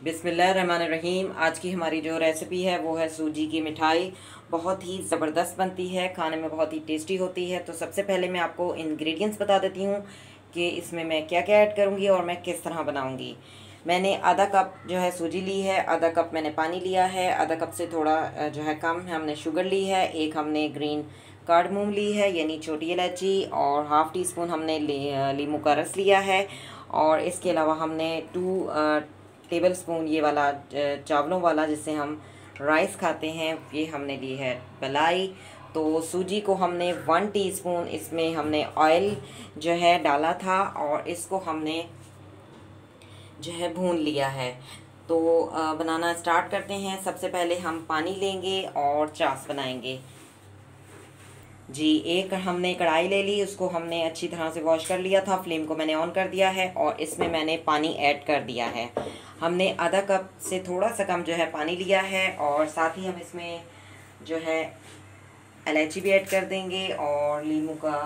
बिस्मिल्लाहिर्रहमानिर्रहीम। आज की हमारी जो रेसिपी है वो है सूजी की मिठाई। बहुत ही ज़बरदस्त बनती है, खाने में बहुत ही टेस्टी होती है। तो सबसे पहले मैं आपको इंग्रेडिएंट्स बता देती हूँ कि इसमें मैं क्या क्या ऐड करूँगी और मैं किस तरह बनाऊँगी। मैंने आधा कप जो है सूजी ली है, आधा कप मैंने पानी लिया है, आधा कप से थोड़ा जो है कम है हमने शुगर ली है, एक हमने ग्रीन कार्डमम ली है यानी छोटी इलायची, और हाफ़ टी स्पून हमने लीमू का रस लिया है। और इसके अलावा हमने 2 टेबल स्पून ये वाला चावलों वाला जिससे हम राइस खाते हैं, ये हमने ली है मलाई। तो सूजी को हमने 1 टीस्पून इसमें हमने ऑयल जो है डाला था और इसको हमने जो है भून लिया है। तो बनाना स्टार्ट करते हैं। सबसे पहले हम पानी लेंगे और चास बनाएंगे। जी, एक हमने कढ़ाई ले ली, उसको हमने अच्छी तरह से वॉश कर लिया था। फ्लेम को मैंने ऑन कर दिया है और इसमें मैंने पानी ऐड कर दिया है। हमने आधा कप से थोड़ा सा कम जो है पानी लिया है और साथ ही हम इसमें जो है इलायची भी ऐड कर देंगे और लीमू का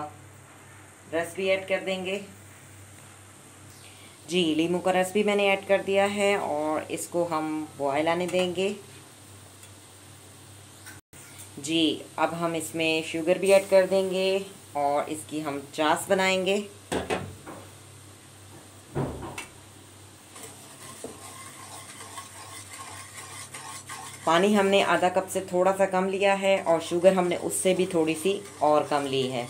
रस भी ऐड कर देंगे। जी, लीमू का रस भी मैंने ऐड कर दिया है और इसको हम बॉयल आने देंगे। जी, अब हम इसमें शुगर भी ऐड कर देंगे और इसकी हम चास बनाएंगे। पानी हमने आधा कप से थोड़ा सा कम लिया है और शुगर हमने उससे भी थोड़ी सी और कम ली है।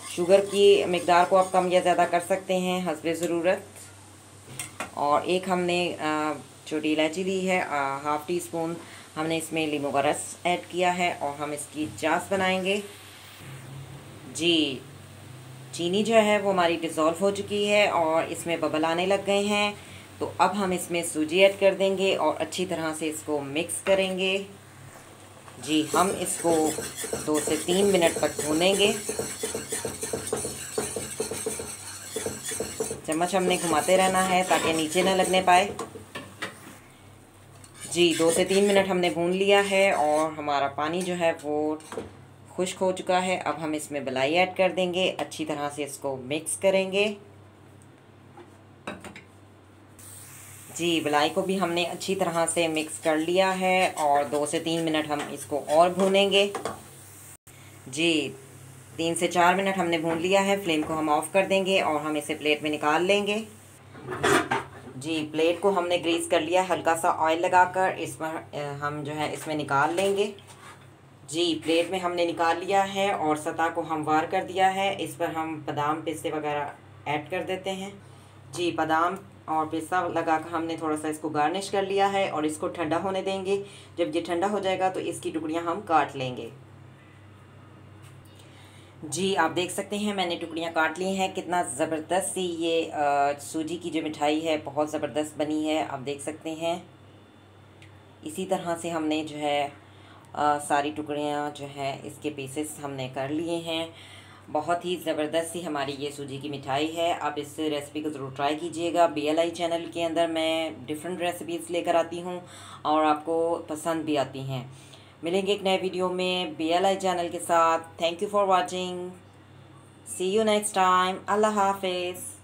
शुगर की मिकदार को आप कम या ज़्यादा कर सकते हैं हस्बे ज़रूरत। और एक हमने छोटी इलायची ली है, हाफ़ टी स्पून हमने इसमें लीमू का रस ऐड किया है और हम इसकी चास बनाएंगे। जी, चीनी जो है वो हमारी डिज़ोल्व हो चुकी है और इसमें बबल आने लग गए हैं। तो अब हम इसमें सूजी ऐड कर देंगे और अच्छी तरह से इसको मिक्स करेंगे। जी, हम इसको 2 से 3 मिनट तक भूनेंगे। चम्मच हमने घुमाते रहना है ताकि नीचे न लगने पाए। जी, 2 से 3 मिनट हमने भून लिया है और हमारा पानी जो है वो खुश्क हो चुका है। अब हम इसमें मलाई ऐड कर देंगे, अच्छी तरह से इसको मिक्स करेंगे। जी, मलाई को भी हमने अच्छी तरह से मिक्स कर लिया है और 2 से 3 मिनट हम इसको और भूनेंगे। जी, 3 से 4 मिनट हमने भून लिया है। फ्लेम को हम ऑफ़ कर देंगे और हम इसे प्लेट में निकाल लेंगे। जी, प्लेट को हमने ग्रीस कर लिया, हल्का सा ऑयल लगाकर इस पर हम जो है इसमें निकाल लेंगे। जी, प्लेट में हमने निकाल लिया है और सतह को हमवार कर दिया है। इस पर हम बादाम पिस्ते वगैरह ऐड कर देते हैं। जी, बादाम और पिस्ता लगाकर हमने थोड़ा सा इसको गार्निश कर लिया है और इसको ठंडा होने देंगे। जब ये ठंडा हो जाएगा तो इसकी टुकड़ियाँ हम काट लेंगे। जी, आप देख सकते हैं मैंने टुकड़ियाँ काट ली हैं। कितना ज़बरदस्त सी ये सूजी की जो मिठाई है बहुत ज़बरदस्त बनी है, आप देख सकते हैं। इसी तरह से हमने जो है सारी टुकड़ियाँ जो है इसके पीसेस हमने कर लिए हैं। बहुत ही ज़बरदस्त सी हमारी ये सूजी की मिठाई है। आप इस रेसिपी को ज़रूर ट्राई कीजिएगा। BLI चैनल के अंदर मैं डिफरेंट रेसिपीज़ लेकर आती हूँ और आपको पसंद भी आती हैं। मिलेंगे एक नए वीडियो में BLI चैनल के साथ। Thank you for watching. See you next time. अल्लाह हाफिज़।